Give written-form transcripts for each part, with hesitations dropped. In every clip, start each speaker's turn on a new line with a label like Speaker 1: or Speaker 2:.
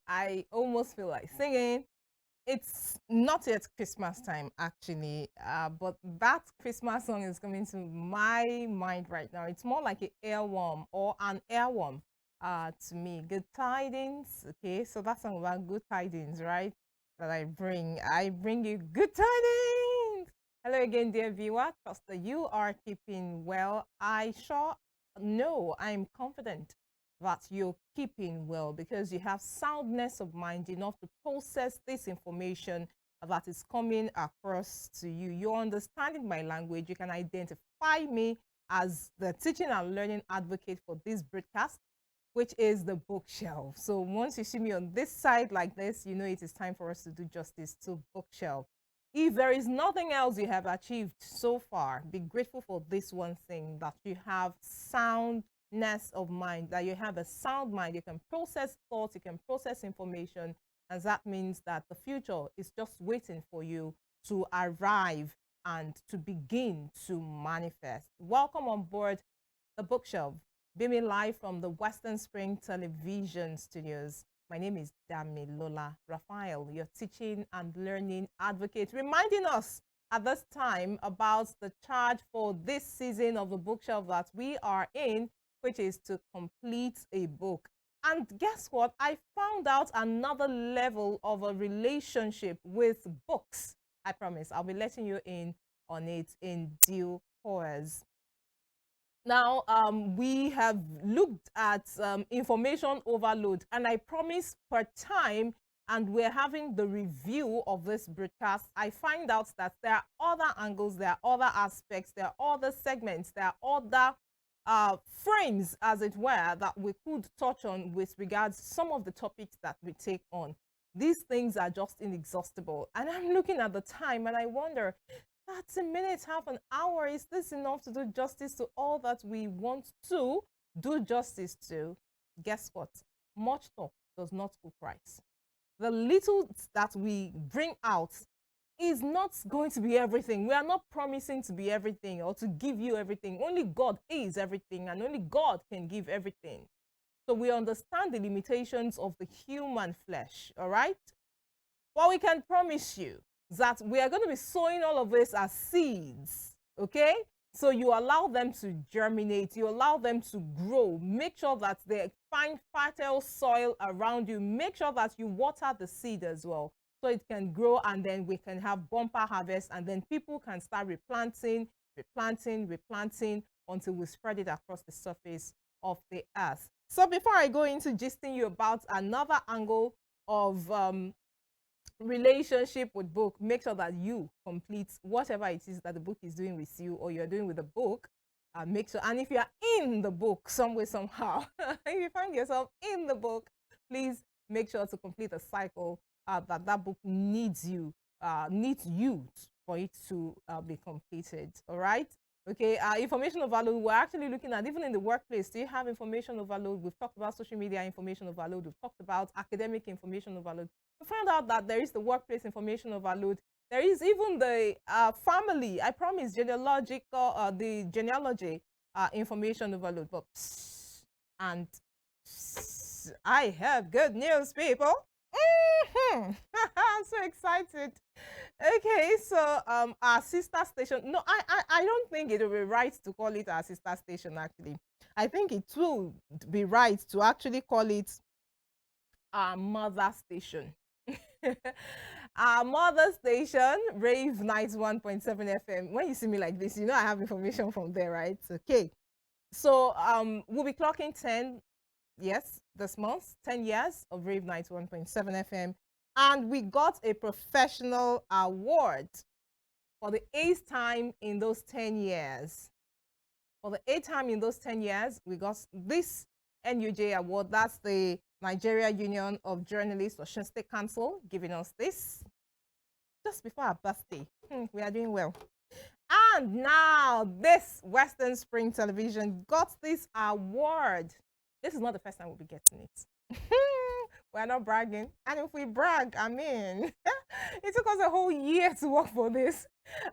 Speaker 1: I almost feel like singing. It's not yet Christmas time, actually, but that Christmas song is coming to my mind right now. It's more like an earworm or an earworm to me. Good tidings, okay? So that song about good tidings, right? That I bring you good tidings. Hello again, dear viewer. Trust that you are keeping well. I sure know I'm confident that you're keeping well because you have soundness of mind enough to process this information that is coming across to you. You're understanding my language. You can identify me as the teaching and learning advocate for this broadcast, which is the bookshelf. So once you see me on this side like this, you know it is time for us to do justice to bookshelf. If there is nothing else you have achieved so far, be grateful for this one thing, that you have soundness of mind, that you have a sound mind. You can process thoughts, you can process information, and that means that the future is just waiting for you to arrive and to begin to manifest. Welcome on board the bookshelf, beaming live from the Western Spring Television Studios. My name is Damilola Raphael, your teaching and learning advocate, reminding us at this time about the charge for this season of the bookshelf that we are in, which is to complete a book. And guess what? I found out another level of a relationship with books. I promise I'll be letting you in on it in due course. Now, we have looked at information overload, and I promise per time, and we're having the review of this broadcast, I find out that there are other angles, there are other aspects, there are other segments, there are other frames, as it were, that we could touch on with regards to some of the topics that we take on. These things are just inexhaustible. And I'm looking at the time and I wonder, 30 minutes, half an hour, is this enough to do justice to all that we want to do justice to? Guess what? Much talk does not cook rice. The little that we bring out is not going to be everything. We are not promising to be everything or to give you everything. Only God is everything, and only God can give everything. So we understand the limitations of the human flesh, all right? What we can promise you that we are going to be sowing all of this as seeds, okay? So you allow them to germinate, you allow them to grow. Make sure that they find fertile soil around you. Make sure that you water the seed as well, so it can grow, and then we can have bumper harvest, and then people can start replanting, replanting until we spread it across the surface of the earth. So before I go into gisting you about another angle of relationship with book, make sure that you complete whatever it is that the book is doing with you or you're doing with the book. Make sure, and if you are in the book some way somehow, if you find yourself in the book, please make sure to complete a cycle that book needs you for it to be completed. All right. Okay, information overload. We're actually looking at, even in the workplace, do you have information overload? We've talked about social media information overload. We've talked about academic information overload. We found out that there is the workplace information overload. There is even the family, I promise, the genealogy information overload. But and I have good news, people. I'm so excited. Okay, so our sister station. No, I don't think it will be right to call it our sister station, actually. I think it will be right to actually call it our mother station. Our mother station, Rave 91.7 FM. When you see me like this, you know I have information from there, right? Okay. So we'll be clocking 10, yes, this month, 10 years of Rave 91.7 FM. And we got a professional award for the 8th time in those 10 years. For the 8th time in those 10 years, we got this NUJ award. That's the Nigeria Union of Journalists, Osun State Council, giving us this just before our birthday. We are doing well. And now this Western Spring Television got this award. This is not the first time we'll be getting it. We're not bragging. And if we brag, I mean, it took us a whole year to work for this.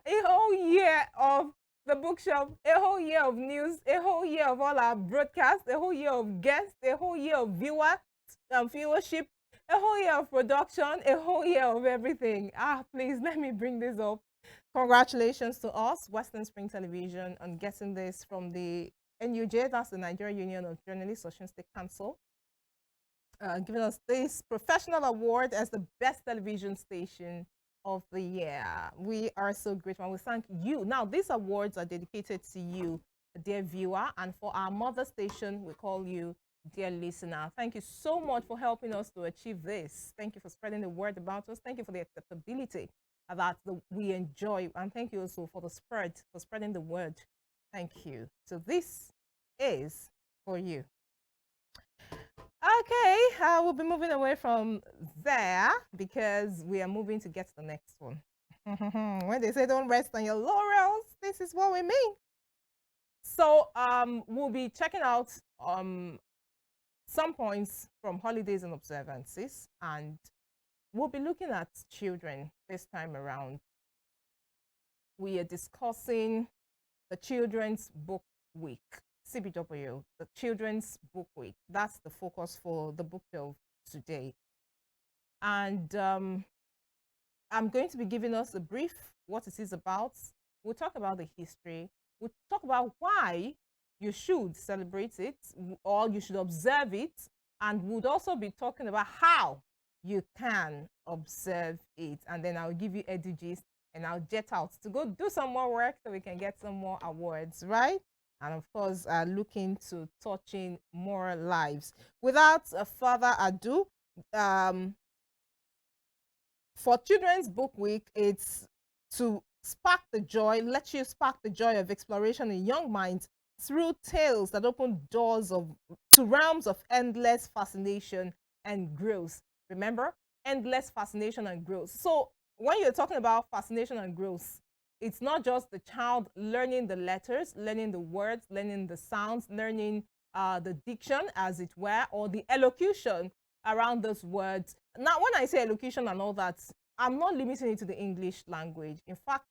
Speaker 1: A whole year of the bookshelf, a whole year of news, a whole year of all our broadcasts, a whole year of guests, a whole year of viewership, A whole year of production, a whole year of everything. Please let me bring this up. Congratulations to us, Western Spring Television, on getting this from the NUJ, that's the Nigeria Union of Journalists, Osun State Council, giving us this professional award as the best television station of the year. We are so grateful and we thank you. Now, these awards are dedicated to you, dear viewer, and for our mother station, we call you dear listener. Thank you so much for helping us to achieve this. Thank you for spreading the word about us. Thank you for the acceptability that we enjoy. And thank you also for the spread, for spreading the word. Thank you. So this is for you. Okay, we'll be moving away from there because we are moving to get to the next one. When they say don't rest on your laurels, this is what we mean. So we'll be checking out some points from holidays and observances, and we'll be looking at children this time around. We are discussing the Children's Book Week, CBW, the Children's Book Week. That's the focus for the book delve today. And I'm going to be giving us a brief what it is about. We'll talk about the history. We'll talk about why you should celebrate it or you should observe it. And we'll also be talking about how you can observe it. And then I'll give you edges and I'll jet out to go do some more work so we can get some more awards, right? And of course, looking to touching more lives. Without further ado, for Children's Book Week, it's to spark the joy, let you spark the joy of exploration in young minds through tales that open doors to realms of endless fascination and growth. Remember, endless fascination and growth. So when you're talking about fascination and growth, it's not just the child learning the letters, learning the words, learning the sounds, learning the diction, as it were, or the elocution around those words. Now, when I say elocution and all that, I'm not limiting it to the English language. In fact,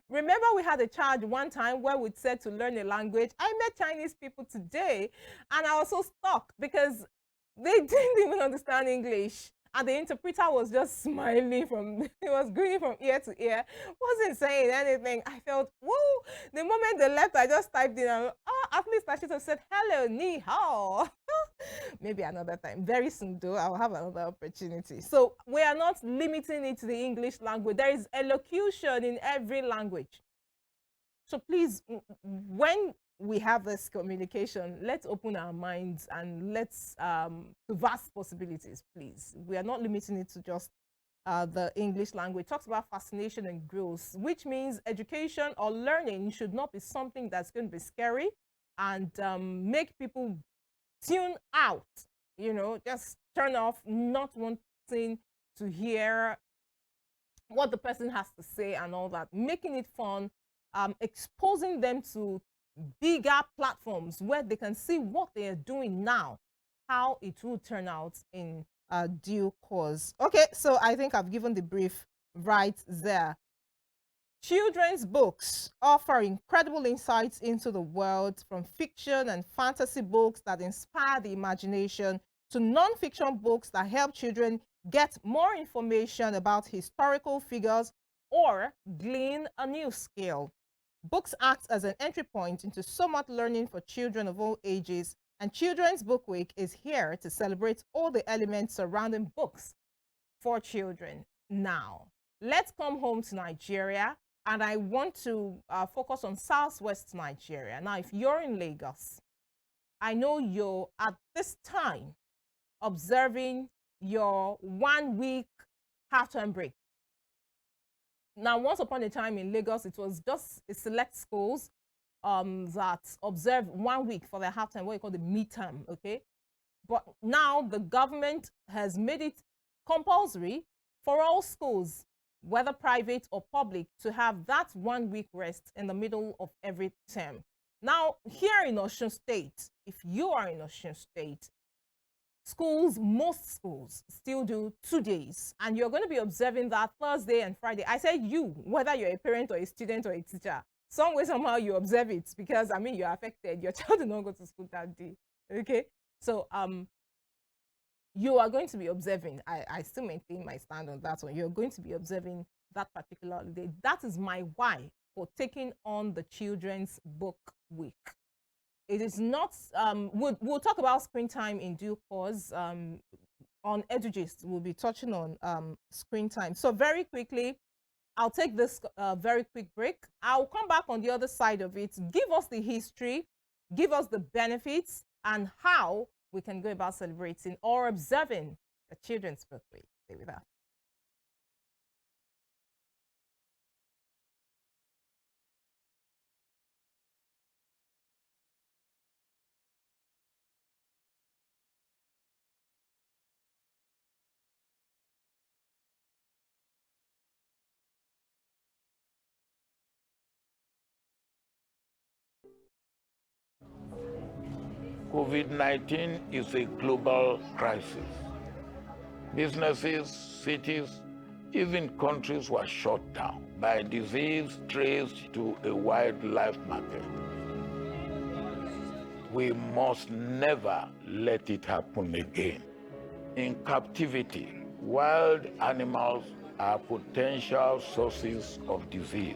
Speaker 1: remember we had a charge one time where we said to learn a language. I met Chinese people today, and I was so stuck because they didn't even understand English. And the interpreter was just smiling he was grinning from ear to ear, wasn't saying anything. I felt, whoa, the moment they left, I just typed in, at least I should have said, hello, ni hao. Maybe another time. Very soon, though, I'll have another opportunity. So we are not limiting it to the English language. There is elocution in every language. So please, when we have this communication, let's open our minds and let's to vast possibilities, please. We are not limiting it to just the English language. It talks about fascination and growth, which means education or learning should not be something that's going to be scary and make people tune out, just turn off, not wanting to hear what the person has to say and all that, making it fun, exposing them to bigger platforms where they can see what they are doing now, how it will turn out in due course. Okay, so I think I've given the brief right there. Children's books offer incredible insights into the world, from fiction and fantasy books that inspire the imagination to non-fiction books that help children get more information about historical figures or glean a new skill. Books act as an entry point into so much learning for children of all ages, and Children's Book Week is here to celebrate all the elements surrounding books for children. Now, let's come home to Nigeria, and I want to focus on Southwest Nigeria. Now, if you're in Lagos, I know you're at this time observing your 1 week half-term break. Now, once upon a time in Lagos, it was just select schools that observe 1 week for their half-time, what you call the midterm, okay? But now the government has made it compulsory for all schools, whether private or public, to have that 1 week rest in the middle of every term. Now, here in Osun State, if you are in Osun State, most schools still do 2 days, and you're going to be observing that Thursday and Friday. I said you, whether you're a parent or a student or a teacher, some way, somehow you observe it, because, I mean, you're affected. Your child did not go to school that day, okay? So, you are going to be observing. I still maintain my stand on that one. You're going to be observing that particular holiday. That is my why for taking on the Children's Book Week. It is not, we'll talk about screen time in due course. On EduGist, we'll be touching on screen time. So very quickly, I'll take this very quick break. I'll come back on the other side of it, give us the history, give us the benefits, and how we can go about celebrating or observing the Children's Book Week. Stay with us.
Speaker 2: COVID-19 is a global crisis. Businesses, cities, even countries were shut down by disease traced to a wildlife market. We must never let it happen again. In captivity, wild animals are potential sources of disease.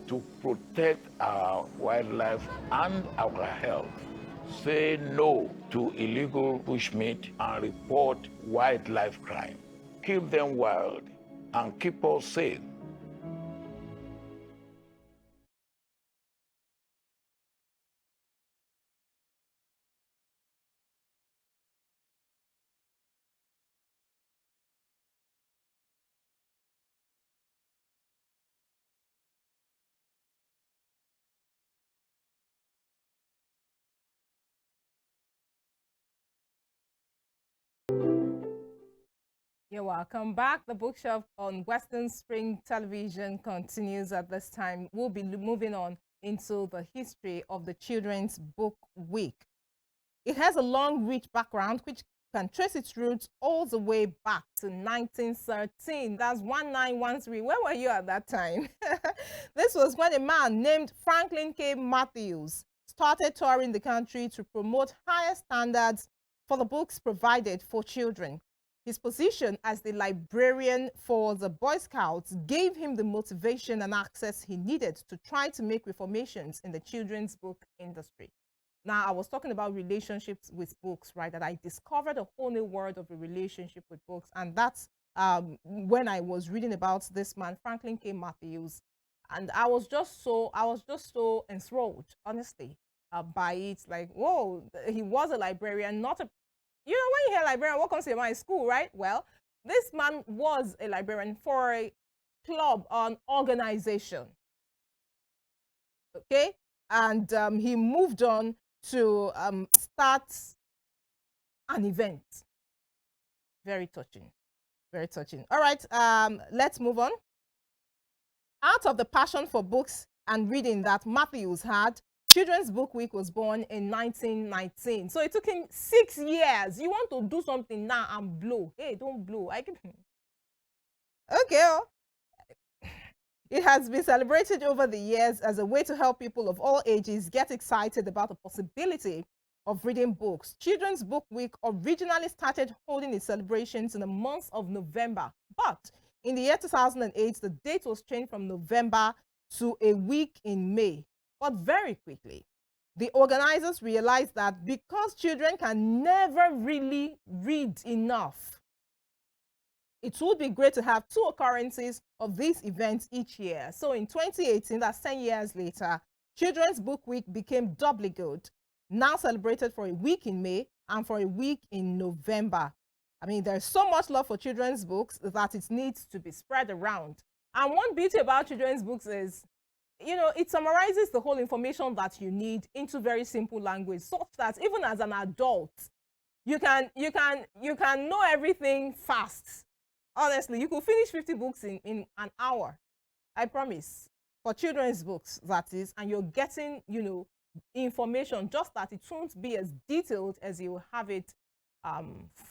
Speaker 2: To protect our wildlife and our health, say no to illegal bushmeat and report wildlife crime. Keep them wild and keep us safe.
Speaker 1: You're welcome back. The bookshelf on Western Spring Television continues at this time. We'll be moving on into the history of the Children's Book Week. It has a long, rich background which can trace its roots all the way back to 1913. That's 1913. Where were you at that time? This was when a man named Franklin K. Matthews started touring the country to promote higher standards for the books provided for children. His position as the librarian for the Boy Scouts gave him the motivation and access he needed to try to make reformations in the children's book industry. Now, I was talking about relationships with books, right? That I discovered a whole new world of a relationship with books. And that's when I was reading about this man, Franklin K. Matthews. And I was just so enthralled, honestly, by it. Like, whoa, he was a librarian, not a, you know, when you hear librarian, what comes to your mind? School, right? Well, this man was a librarian for a club, an organization. Okay. And he moved on to start an event. Very touching. Very touching. All right, let's move on. Out of the passion for books and reading that Matthews had, Children's Book Week was born in 1919. So it took him 6 years. You want to do something now and blow. Hey, don't blow. I can. Okay. Oh. It has been celebrated over the years as a way to help people of all ages get excited about the possibility of reading books. Children's Book Week originally started holding its celebrations in the month of November, but in the year 2008, the date was changed from November to a week in May. But very quickly, the organizers realized that because children can never really read enough, it would be great to have 2 occurrences of these events each year. So in 2018, that's 10 years later, Children's Book Week became doubly good, now celebrated for a week in May and for a week in November. I mean, there's so much love for children's books that it needs to be spread around. And one beauty about children's books is, you know, it summarizes the whole information that you need into very simple language, such that even as an adult, you can know everything fast. Honestly, you could finish 50 books in an hour. I promise. For children's books, that is, and you're getting, you know, information, just that it won't be as detailed as you have it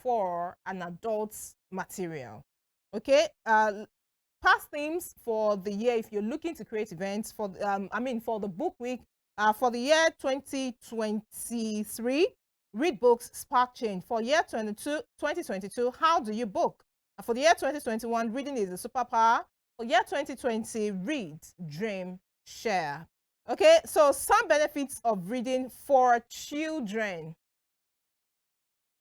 Speaker 1: for an adult's material. Okay. Past themes for the year, if you're looking to create events for, for the book week, for the year 2023, Read books, spark change. For year 2022, how do you book? For the year 2021, reading is a superpower. For year 2020, read, dream, share. Okay, so some benefits of reading for children.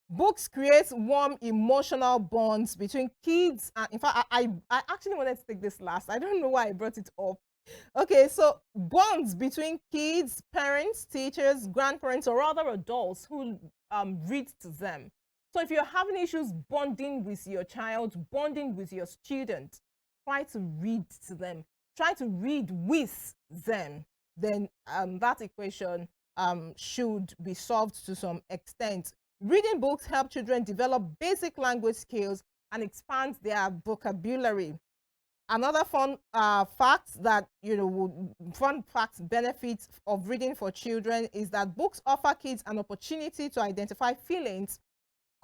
Speaker 1: Books create warm emotional bonds between kids and, in fact, I actually wanted to take this last. I don't know why I brought it up. Okay, so bonds between kids, parents, teachers, grandparents, or other adults who read to them. So if you're having issues bonding with your child, bonding with your student, try to read to them. Try to read with them. Then that equation should be solved to some extent. Reading books help children develop basic language skills and expand their vocabulary. Another fun fact that, fun fact benefits of reading for children is that books offer kids an opportunity to identify feelings,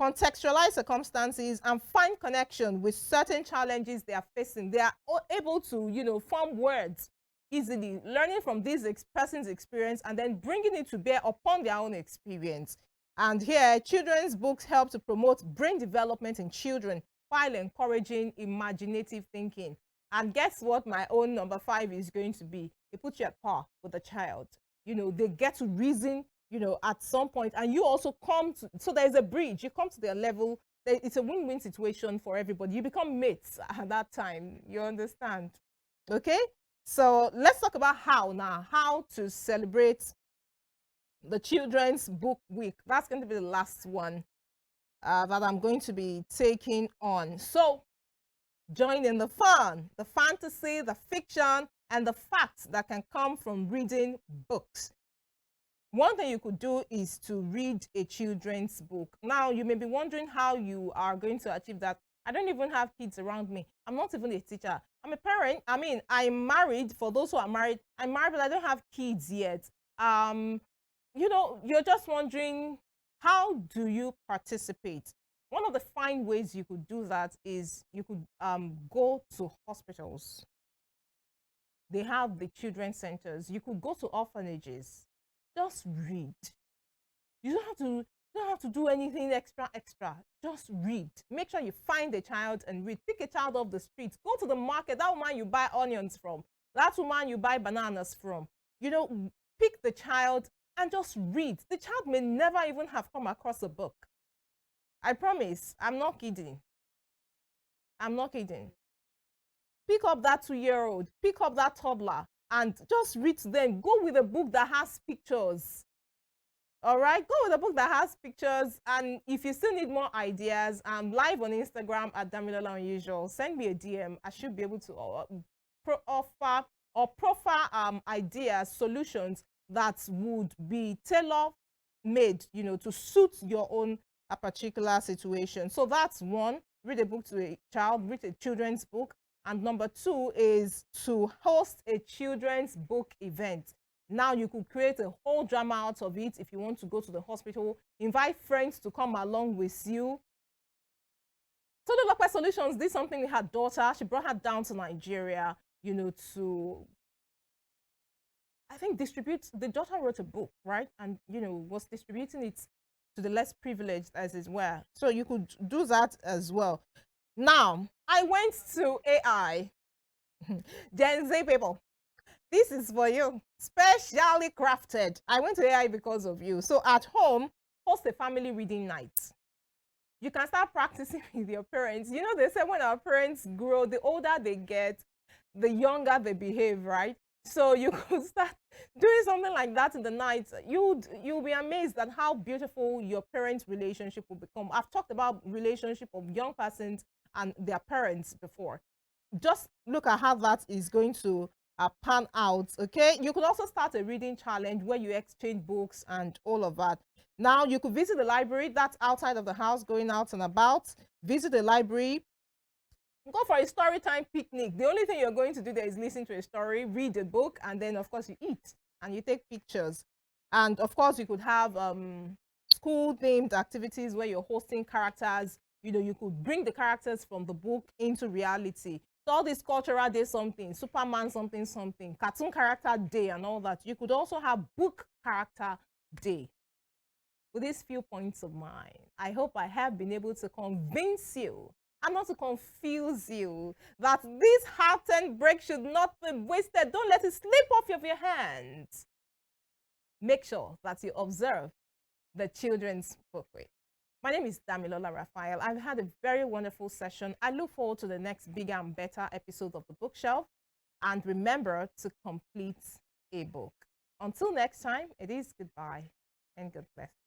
Speaker 1: contextualize circumstances, and find connection with certain challenges they are facing. They are able to, form words easily, learning from this person's experience and then bringing it to bear upon their own experience. And here, children's books help to promote brain development in children while encouraging imaginative thinking. And guess what my own number 5 is going to be? It puts you at par with the child. They get to reason, at some point, and you also come to, so there's a bridge. You come to their level. It's a win-win situation for everybody. You become mates at that time. You understand? Okay? So let's talk about how now, how to celebrate the Children's Book Week. That's going to be the last one that I'm going to be taking on. So join in the fun, the fantasy, the fiction, and the facts that can come from reading books. One thing you could do is to read a children's book. Now, you may be wondering how you are going to achieve that. I don't even have kids around me. I'm not even a teacher. I'm a parent. I mean, I'm married. For those who are married, I'm married, but I don't have kids yet. You're just wondering, how do you participate? One of the fine ways you could do that is you could go to hospitals. They have the children's centers. You could go to orphanages. Just read. You don't have to do anything extra. Just read. Make sure you find a child and read. Pick a child off the street. Go to the market. That woman you buy onions from. That woman you buy bananas from. Pick the child and just read. The child may never even have come across a book. I promise. I'm not kidding. I'm not kidding. Pick up that 2-year-old. Pick up that toddler and just read to them. Go with a book that has pictures. All right, go with a book that has pictures. And if you still need more ideas, I'm live on Instagram at Damilola Unusual. Send me a DM. I should be able to offer or proffer ideas, solutions that would be tailor-made, to suit your own particular situation. So that's one. Read a book to a child. Read a children's book. And number 2 is to host a children's book event. Now you could create a whole drama out of it if you want to go to the hospital. Invite friends to come along with you. So the Lockwood Solutions did something with her daughter. She brought her down to Nigeria, to, I think, distribute. The daughter wrote a book, right? And, was distributing it to the less privileged as it were. So you could do that as well. Now, I went to AI. Gen Z people, this is for you. Specially crafted. I went to AI because of you. So at home, host a family reading night. You can start practicing with your parents. They say when our parents grow, the older they get, the younger they behave, right? So you could start doing something like that in the night. You'll be amazed at how beautiful your parents' relationship will become. I've talked about relationship of young persons and their parents before. Just look at how that is going to pan out. Okay, you could also start a reading challenge where you exchange books and all of that. Now you could visit the library. That's outside of the house, going out and about. Visit the library. Go for a story time picnic. The only thing you're going to do there is listen to a story, read a book, and then of course you eat and you take pictures. And of course you could have school themed activities where you're hosting characters. You could bring the characters from the book into reality. So all this cultural day something, Superman something, cartoon character day and all that. You could also have book character day. with these few points of mine, I hope I have been able to convince you and not to confuse you that this heart-end break should not be wasted. Don't let it slip off of your hands. Make sure that you observe the children's book week. My name is Damilola Raphael. I've had a very wonderful session. I look forward to the next bigger and better episode of The Bookshelf. And remember to complete a book. Until next time, it is goodbye and God bless.